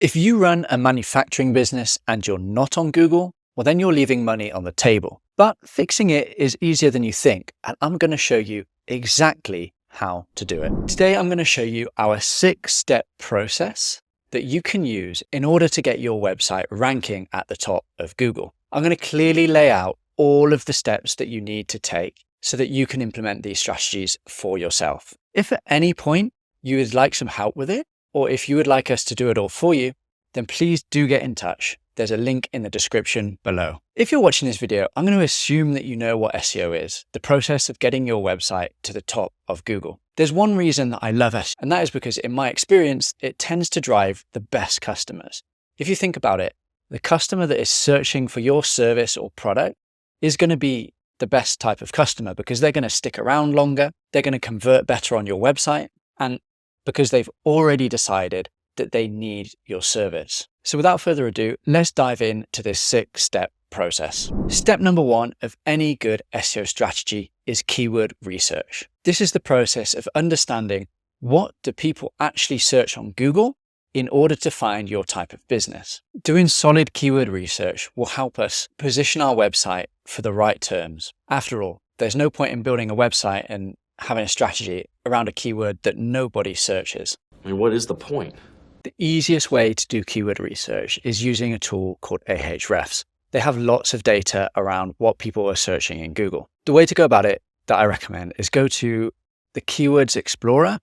If you run a manufacturing business and you're not on Google, well, then you're leaving money on the table. But fixing it is easier than you think, and I'm going to show you exactly how to do it. Today, I'm going to show you our 6-step process that you can use in order to get your website ranking at the top of Google. I'm going to clearly lay out all of the steps that you need to take so that you can implement these strategies for yourself. If at any point you would like some help with it, or if you would like us to do it all for you, then please do get in touch. There's a link in the description below. If you're watching this video, I'm going to assume that you know what SEO is, the process of getting your website to the top of Google. There's one reason that I love SEO, and that is because in my experience, it tends to drive the best customers. If you think about it, the customer that is searching for your service or product is going to be the best type of customer because they're going to stick around longer, they're going to convert better on your website, and because they've already decided that they need your service. So without further ado, let's dive into this 6-step process. Step number 1 of any good SEO strategy is keyword research. This is the process of understanding what do people actually search on Google in order to find your type of business. Doing solid keyword research will help us position our website for the right terms. After all, there's no point in building a website and having a strategy around a keyword that nobody searches. I mean, what is the point? The easiest way to do keyword research is using a tool called Ahrefs. They have lots of data around what people are searching in Google. The way to go about it that I recommend is go to the Keywords Explorer,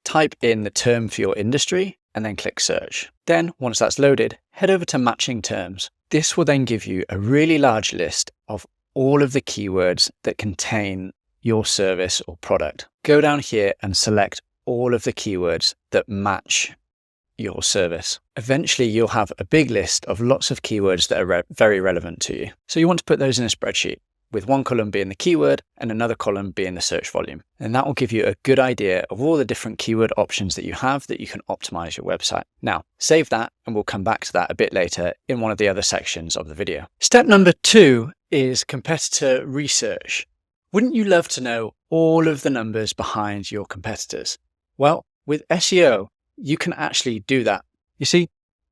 type in the term for your industry, and then click search. Then once that's loaded, head over to matching terms. This will then give you a really large list of all of the keywords that contain your service or product. Go down here and select all of the keywords that match your service. Eventually, you'll have a big list of lots of keywords that are very relevant to you. So you want to put those in a spreadsheet, with one column being the keyword and another column being the search volume. And that will give you a good idea of all the different keyword options that you have that you can optimize your website. Now, save that and we'll come back to that a bit later in one of the other sections of the video. Step number 2 is competitor research. Wouldn't you love to know all of the numbers behind your competitors? Well, with SEO, you can actually do that. You see,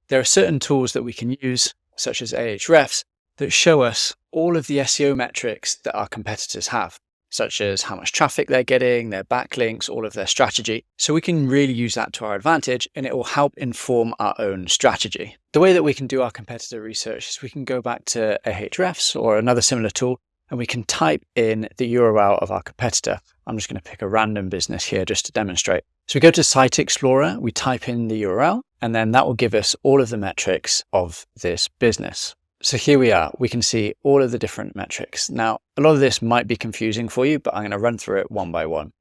there are certain tools that we can use, such as Ahrefs, that show us all of the SEO metrics that our competitors have, such as how much traffic they're getting, their backlinks, all of their strategy. So we can really use that to our advantage, and it will help inform our own strategy. The way that we can do our competitor research is we can go back to Ahrefs or another similar tool, and we can type in the URL of our competitor. I'm just going to pick a random business here just to demonstrate. So we go to Site Explorer, we type in the URL, and then that will give us all of the metrics of this business. So here we are, we can see all of the different metrics. Now, a lot of this might be confusing for you, but I'm going to run through it one by one.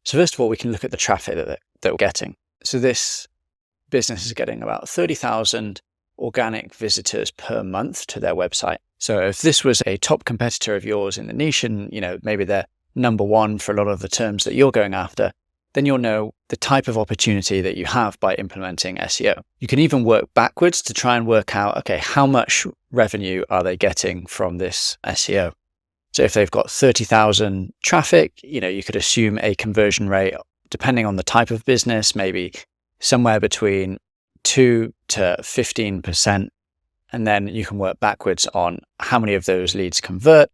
So first of all, we can look at the traffic that we're getting. So this business is getting about 30,000 organic visitors per month to their website. So if this was a top competitor of yours in the niche and, maybe they're number 1 for a lot of the terms that you're going after, then you'll know the type of opportunity that you have by implementing SEO. You can even work backwards to try and work out, okay, how much revenue are they getting from this SEO? So if they've got 30,000 traffic, you could assume a conversion rate, depending on the type of business, maybe somewhere between 2 to 15%. And then you can work backwards on how many of those leads convert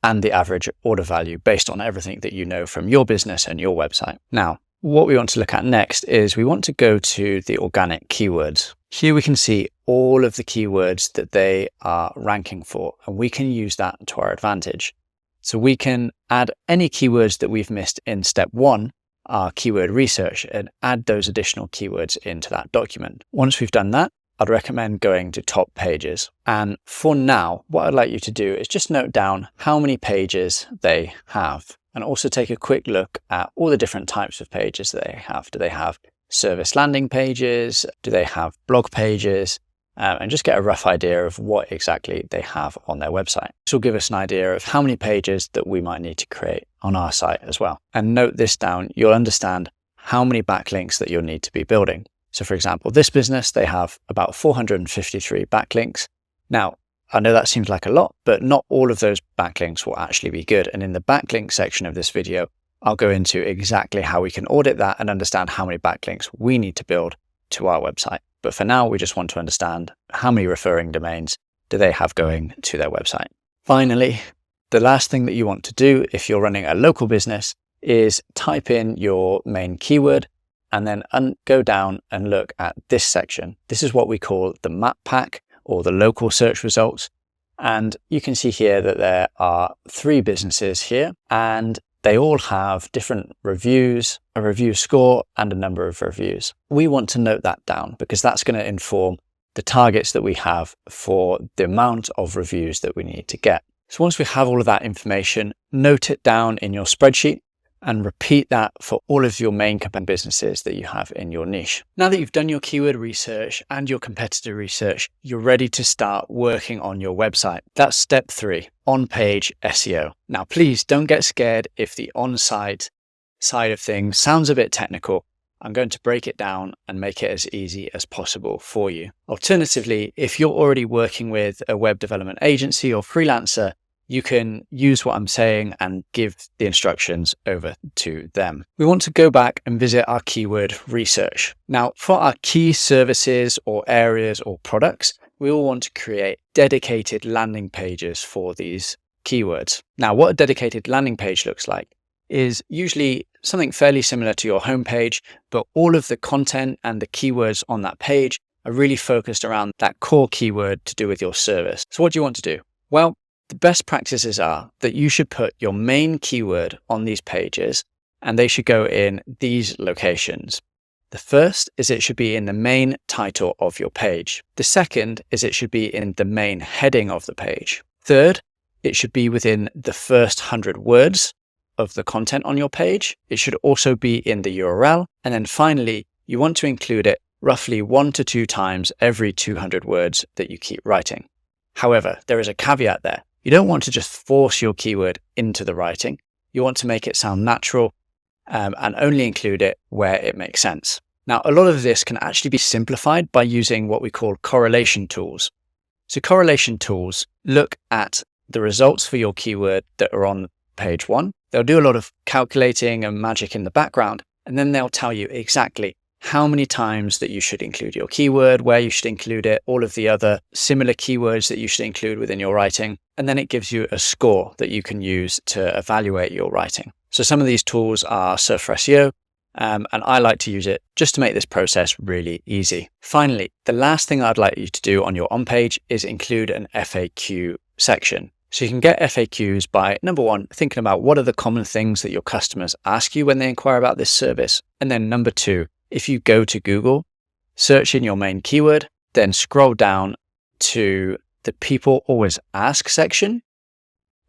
and the average order value based on everything that you know from your business and your website. Now, what we want to look at next is we want to go to the organic keywords. Here we can see all of the keywords that they are ranking for, and we can use that to our advantage. So we can add any keywords that we've missed in step 1, our keyword research, and add those additional keywords into that document. Once we've done that, I'd recommend going to top pages. And for now, what I'd like you to do is just note down how many pages they have, and also take a quick look at all the different types of pages that they have. Do they have service landing pages? Do they have blog pages? And just get a rough idea of what exactly they have on their website. This will give us an idea of how many pages that we might need to create on our site as well. And note this down, you'll understand how many backlinks that you'll need to be building. So for example, this business, they have about 453 backlinks. Now, I know that seems like a lot, but not all of those backlinks will actually be good. And in the backlink section of this video, I'll go into exactly how we can audit that and understand how many backlinks we need to build to our website. But for now, we just want to understand how many referring domains do they have going to their website. Finally, the last thing that you want to do if you're running a local business is type in your main keyword and then go down and look at this section. This is what we call the map pack or the local search results. And you can see here that there are 3 businesses here, and they all have different reviews, a review score, and a number of reviews. We want to note that down because that's going to inform the targets that we have for the amount of reviews that we need to get. So once we have all of that information, note it down in your spreadsheet and repeat that for all of your main businesses that you have in your niche. Now that you've done your keyword research and your competitor research, you're ready to start working on your website. That's step 3, on-page SEO. Now, please don't get scared if the on-site side of things sounds a bit technical. I'm going to break it down and make it as easy as possible for you. Alternatively, if you're already working with a web development agency or freelancer, you can use what I'm saying and give the instructions over to them. We want to go back and visit our keyword research. Now, for our key services or areas or products, we will want to create dedicated landing pages for these keywords. Now, what a dedicated landing page looks like is usually something fairly similar to your homepage, but all of the content and the keywords on that page are really focused around that core keyword to do with your service. So what do you want to do? Well, the best practices are that you should put your main keyword on these pages, and they should go in these locations. The first is it should be in the main title of your page. The second is it should be in the main heading of the page. Third, it should be within the first 100 words of the content on your page. It should also be in the URL. And then finally, you want to include it roughly 1 to 2 times every 200 words that you keep writing. However, there is a caveat there. You don't want to just force your keyword into the writing. You want to make it sound natural and only include it where it makes sense. Now, a lot of this can actually be simplified by using what we call correlation tools. So correlation tools look at the results for your keyword that are on page 1. They'll do a lot of calculating and magic in the background, and then they'll tell you exactly how many times that you should include your keyword, where you should include it, all of the other similar keywords that you should include within your writing. And then it gives you a score that you can use to evaluate your writing. So some of these tools are Surf for SEO, and I like to use it just to make this process really easy. Finally, the last thing I'd like you to do on your on-page is include an FAQ section. So you can get FAQs by, number 1, thinking about what are the common things that your customers ask you when they inquire about this service. And then number 2, if you go to Google, search in your main keyword, then scroll down to the people always ask section.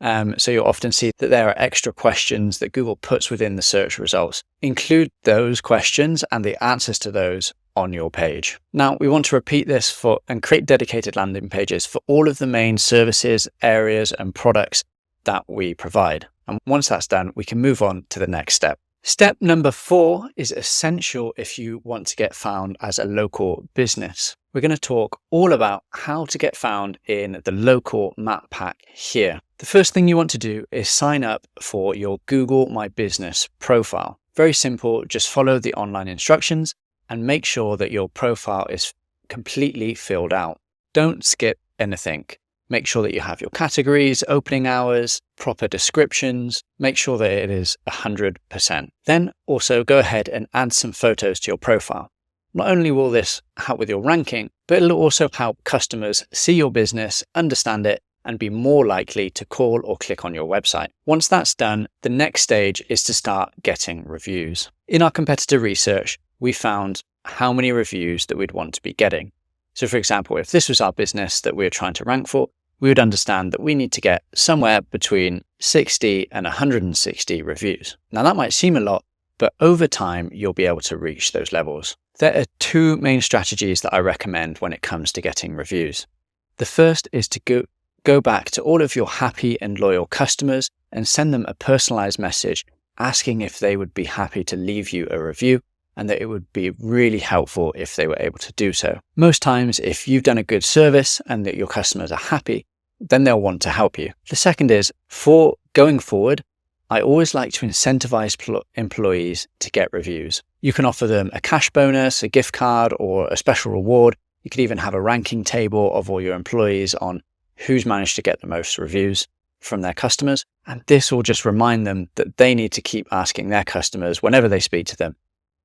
So you'll often see that there are extra questions that Google puts within the search results. Include those questions and the answers to those on your page. Now, we want to repeat this and create dedicated landing pages for all of the main services, areas, and products that we provide. And once that's done, we can move on to the next step. Step number 4 is essential if you want to get found as a local business. We're going to talk all about how to get found in the local map pack here. The first thing you want to do is sign up for your Google My Business profile. Very simple, just follow the online instructions and make sure that your profile is completely filled out. Don't skip anything. Make sure that you have your categories, opening hours, proper descriptions. Make sure that it is 100%. Then also go ahead and add some photos to your profile. Not only will this help with your ranking, but it'll also help customers see your business, understand it, and be more likely to call or click on your website. Once that's done, the next stage is to start getting reviews. In our competitor research, we found how many reviews that we'd want to be getting. So for example, if this was our business that we were trying to rank for, we would understand that we need to get somewhere between 60 and 160 reviews. Now that might seem a lot, but over time, you'll be able to reach those levels. There are 2 main strategies that I recommend when it comes to getting reviews. The first is to go back to all of your happy and loyal customers and send them a personalized message asking if they would be happy to leave you a review, and that it would be really helpful if they were able to do so. Most times, if you've done a good service and that your customers are happy, then they'll want to help you. The second is, for going forward, I always like to incentivize employees to get reviews. You can offer them a cash bonus, a gift card, or a special reward. You could even have a ranking table of all your employees on who's managed to get the most reviews from their customers. And this will just remind them that they need to keep asking their customers whenever they speak to them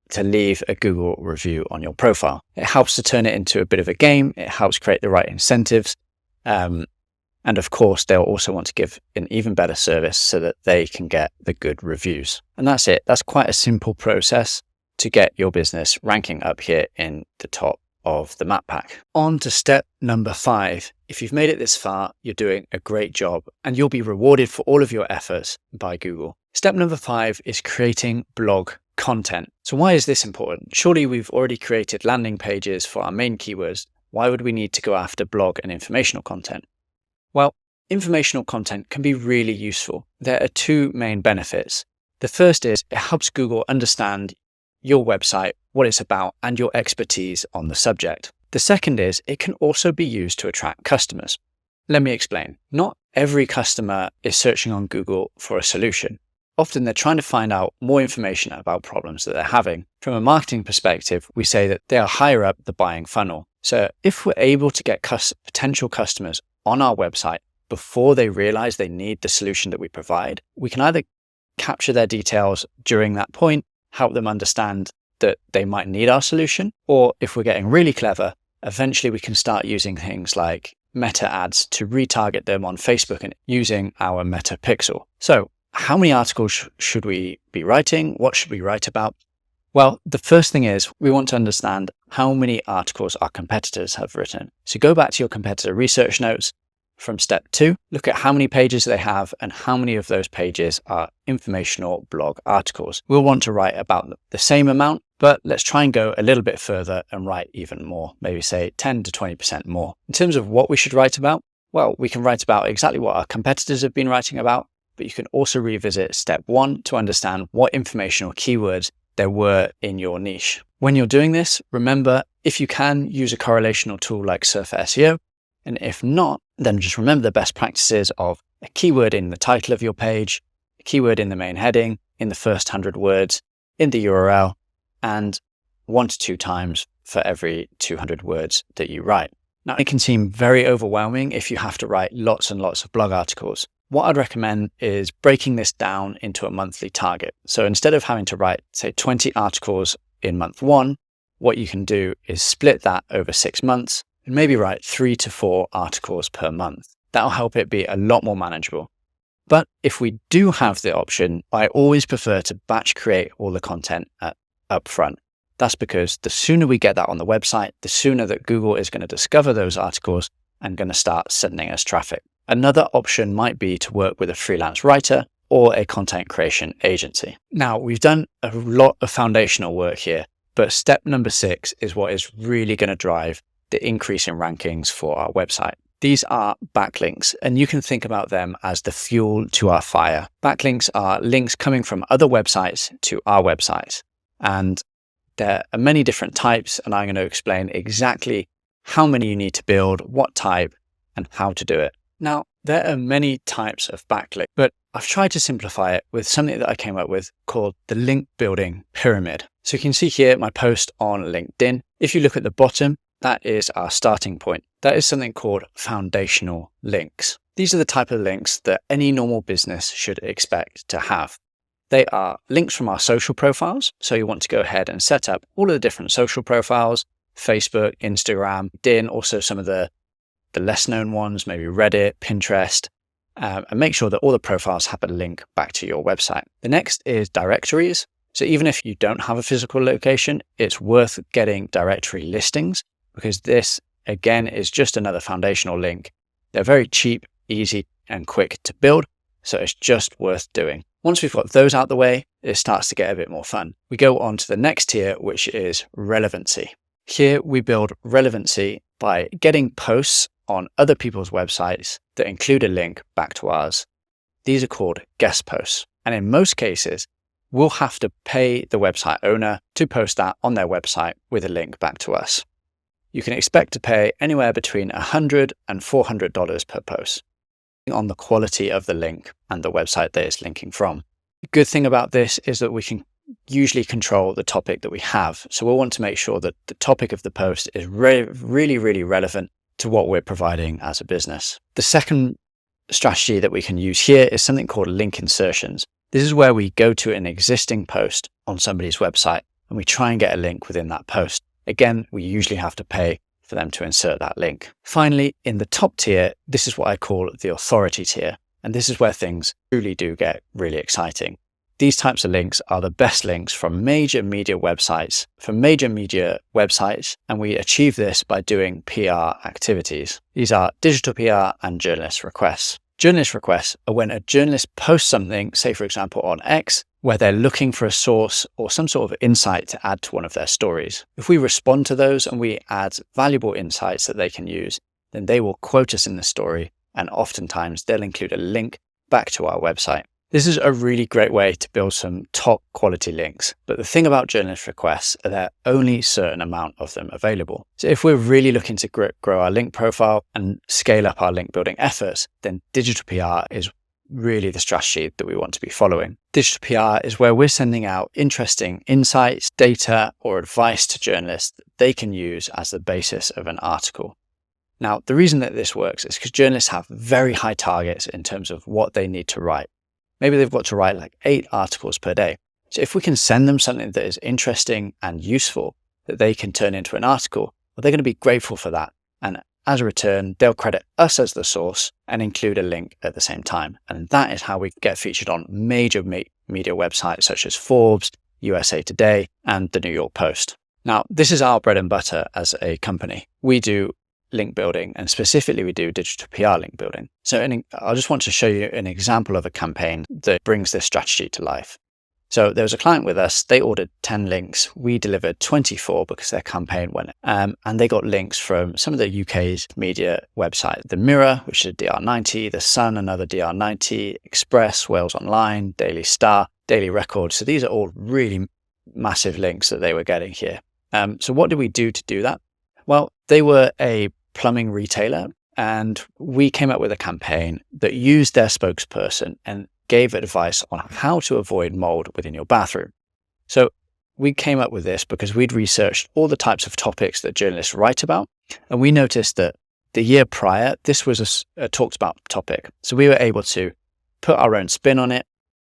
to leave a Google review on your profile. It helps to turn it into a bit of a game. It helps create the right incentives. And of course, they'll also want to give an even better service so that they can get the good reviews. And that's it. That's quite a simple process to get your business ranking up here in the top of the map pack. On to step number 5. If you've made it this far, you're doing a great job and you'll be rewarded for all of your efforts by Google. Step number 5 is creating blog content. So why is this important? Surely we've already created landing pages for our main keywords. Why would we need to go after blog and informational content? Well, informational content can be really useful. There are 2 main benefits. The first is it helps Google understand your website, what it's about, and your expertise on the subject. The second is it can also be used to attract customers. Let me explain. Not every customer is searching on Google for a solution. Often they're trying to find out more information about problems that they're having. From a marketing perspective, we say that they are higher up the buying funnel. So if we're able to get potential customers on our website before they realize they need the solution that we provide, we can either capture their details during that point, help them understand that they might need our solution, or if we're getting really clever, eventually we can start using things like meta ads to retarget them on Facebook and using our meta pixel. So how many articles should we be writing? What should we write about? Well, the first thing is we want to understand how many articles our competitors have written. So go back to your competitor research notes from step 2, look at how many pages they have and how many of those pages are informational blog articles. We'll want to write about the same amount, but let's try and go a little bit further and write even more, maybe say 10 to 20% more. In terms of what we should write about, well, we can write about exactly what our competitors have been writing about, but you can also revisit step 1 to understand what informational keywords there were in your niche. When you're doing this, remember, if you can, use a correlational tool like Surfer SEO, and if not, then just remember the best practices of a keyword in the title of your page, a keyword in the main heading, in the first 100 words, in the URL, and 1 to 2 times for every 200 words that you write. Now, it can seem very overwhelming if you have to write lots and lots of blog articles. What I'd recommend is breaking this down into a monthly target. So instead of having to write, say, 20 articles in month 1, what you can do is split that over 6 months and maybe write 3 to 4 articles per month. That'll help it be a lot more manageable. But if we do have the option, I always prefer to batch create all the content up front. That's because the sooner we get that on the website, the sooner that Google is going to discover those articles and going to start sending us traffic. Another option might be to work with a freelance writer or a content creation agency. Now, we've done a lot of foundational work here, but step number 6 is what is really going to drive the increase in rankings for our website. These are backlinks, and you can think about them as the fuel to our fire. Backlinks are links coming from other websites to our website, and there are many different types, and I'm going to explain exactly how many you need to build, what type, and how to do it. Now, there are many types of backlink, but I've tried to simplify it with something that I came up with called the link building pyramid. So you can see here my post on LinkedIn. If you look at the bottom, that is our starting point. That is something called foundational links. These are the type of links that any normal business should expect to have. They are links from our social profiles. So you want to go ahead and set up all of the different social profiles, Facebook, Instagram, LinkedIn, also some of the less known ones, maybe Reddit, Pinterest, and make sure that all the profiles have a link back to your website. The next is directories. So even if you don't have a physical location, it's worth getting directory listings because this, again, is just another foundational link. They're very cheap, easy, and quick to build, so it's just worth doing. Once we've got those out the way, it starts to get a bit more fun. We go on to the next tier, which is relevancy. Here we build relevancy by getting posts on other people's websites that include a link back to ours. These are called guest posts. And in most cases, we'll have to pay the website owner to post that on their website with a link back to us. You can expect to pay anywhere between $100 and $400 per post on the quality of the link and the website that it's linking from. The good thing about this is that we can usually control the topic that we have. So we'll want to make sure that the topic of the post is really, really relevant to what we're providing as a business. The second strategy that we can use here is something called link insertions. This is where we go to an existing post on somebody's website and we try and get a link within that post. Again, we usually have to pay for them to insert that link. Finally, in the top tier, this is what I call the authority tier. And this is where things truly do get really exciting. These types of links are the best links from major media websites, and we achieve this by doing PR activities. These are digital PR and journalist requests. Journalist requests are when a journalist posts something, say for example on X, where they're looking for a source or some sort of insight to add to one of their stories. If we respond to those and we add valuable insights that they can use, then they will quote us in the story, and oftentimes they'll include a link back to our website. This is a really great way to build some top quality links. But the thing about journalist requests are there are only a certain amount of them available. So if we're really looking to grow our link profile and scale up our link building efforts, then digital PR is really the strategy that we want to be following. Digital PR is where we're sending out interesting insights, data, or advice to journalists that they can use as the basis of an article. Now, the reason that this works is because journalists have very high targets in terms of what they need to write. Maybe they've got to write like 8 articles per day. So if we can send them something that is interesting and useful that they can turn into an article, well, they're going to be grateful for that. And as a return, they'll credit us as the source and include a link at the same time. And that is how we get featured on major media websites such as Forbes, USA Today, and the New York Post. Now, this is our bread and butter as a company. We do link building, and specifically we do digital PR link building. So I just want to show you an example of a campaign that brings this strategy to life. So there was a client with us, they ordered 10 links. We delivered 24 because their campaign went, and they got links from some of the UK's media websites, The Mirror, which is DR90, The Sun, another DR90, Express, Wales Online, Daily Star, Daily Record. So these are all really massive links that they were getting here. So what did we do to do that? Well, they were a plumbing retailer, and we came up with a campaign that used their spokesperson and gave advice on how to avoid mold within your bathroom. So we came up with this because we'd researched all the types of topics that journalists write about, and we noticed that the year prior, this was a talked about topic. So we were able to put our own spin on it,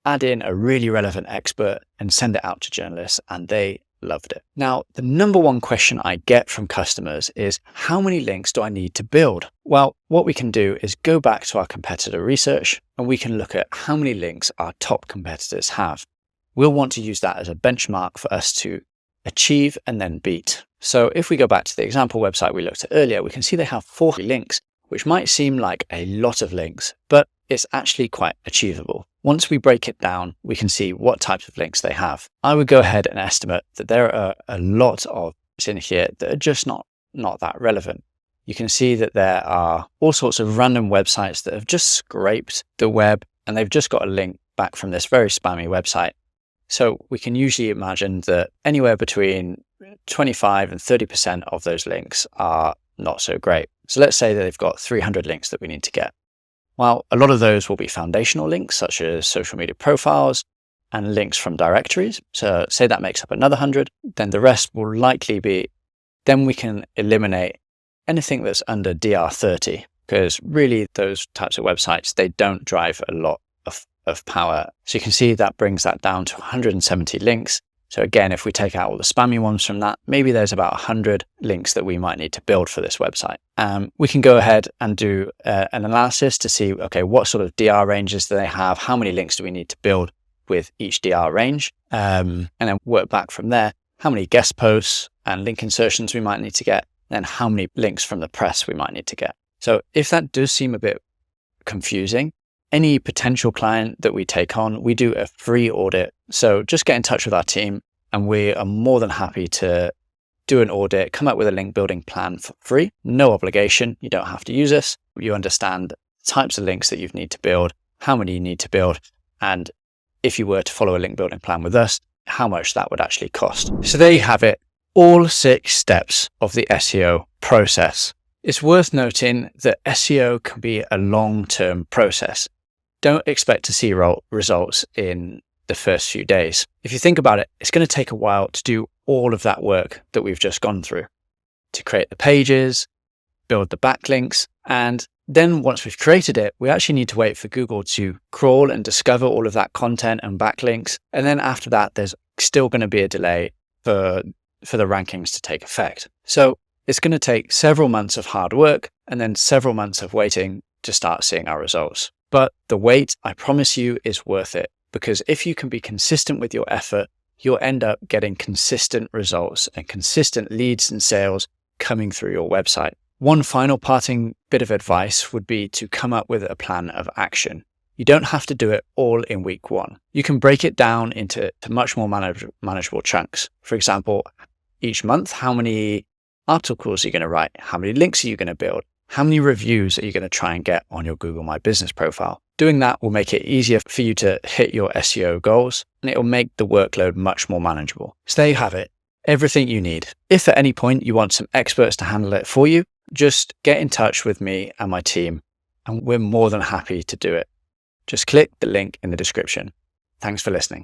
add in a really relevant expert, and send it out to journalists, and they loved it. Now, the number one question I get from customers is, how many links do I need to build? Well, what we can do is go back to our competitor research and we can look at how many links our top competitors have. We'll want to use that as a benchmark for us to achieve and then beat. So if we go back to the example website we looked at earlier, we can see they have 40 links, which might seem like a lot of links, but it's actually quite achievable. Once we break it down, we can see what types of links they have. I would go ahead and estimate that there are a lot of links in here that are just not that relevant. You can see that there are all sorts of random websites that have just scraped the web and they've just got a link back from this very spammy website. So we can usually imagine that anywhere between 25 and 30% of those links are not so great. So let's say that they've got 300 links that we need to get. Well, a lot of those will be foundational links, such as social media profiles and links from directories. So say that makes up another 100, then the rest will likely be, then we can eliminate anything that's under DR30, because really those types of websites, they don't drive a lot of power. So you can see that brings that down to 170 links. So again, if we take out all the spammy ones from that, maybe there's about 100 links that we might need to build for this website. We can go ahead and do an analysis to see, okay, what sort of DR ranges do they have? How many links do we need to build with each DR range? And then work back from there, how many guest posts and link insertions we might need to get, and how many links from the press we might need to get. So if that does seem a bit confusing, any potential client that we take on, we do a free audit. So just get in touch with our team and we are more than happy to do an audit, come up with a link building plan for free, no obligation. You don't have to use us. You understand the types of links that you need to build, how many you need to build, and if you were to follow a link building plan with us, how much that would actually cost. So there you have it, all 6 steps of the SEO process. It's worth noting that SEO can be a long-term process. Don't expect to see results in the first few days. If you think about it, it's going to take a while to do all of that work that we've just gone through, to create the pages, build the backlinks, and then once we've created it, we actually need to wait for Google to crawl and discover all of that content and backlinks. And then after that, there's still going to be a delay for the rankings to take effect. So it's going to take several months of hard work and then several months of waiting to start seeing our results. But the wait, I promise you, is worth it, because if you can be consistent with your effort, you'll end up getting consistent results and consistent leads and sales coming through your website. One final parting bit of advice would be to come up with a plan of action. You don't have to do it all in week one. You can break it down into much more manageable chunks. For example, each month, how many articles are you going to write? How many links are you going to build? How many reviews are you going to try and get on your Google My Business profile? Doing that will make it easier for you to hit your SEO goals, and it will make the workload much more manageable. So there you have it, everything you need. If at any point you want some experts to handle it for you, just get in touch with me and my team, and we're more than happy to do it. Just click the link in the description. Thanks for listening.